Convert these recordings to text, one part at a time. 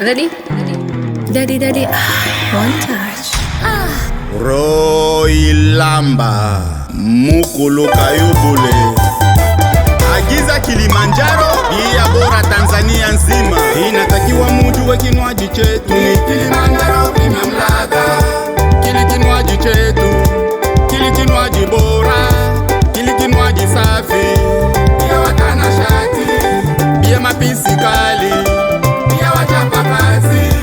Ready? Daddy, one touch. Roilamba Mukulu Kayubule agiza Kilimanjaro iya bora Tanzania nzima. Inatakiwa mujue kinywaji chetu ni Kilimanjaro kimamlaga. Kili kinywaji chetu, kili kinywaji bora, kili kinywaji safi, pia watanashati, pia mapisi kali, pia wachapa kazi.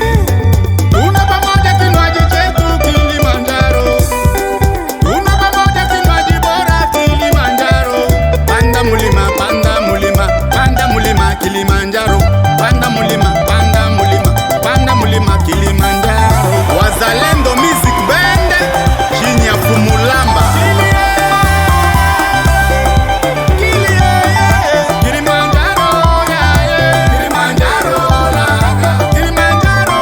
Kilimanjaro, panda mulima, panda mulima, panda mulima Kilimanjaro. Wazalendo Music Band chini ya Fumulamba. Kilimanjaro, Kilimanjaro laga. Kilimanjaro,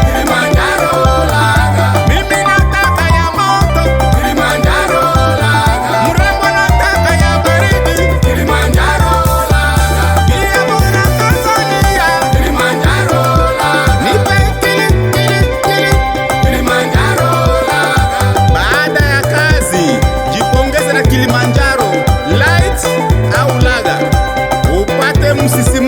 Kilimanjaro laga. Mimi nataka ya moto, Kilimanjaro laga. Murembo nataka ya baridi, Kilimanjaro laga. Baada ya kazi, jipongeze na Kilimanjaro light au laga, upate msisimuko.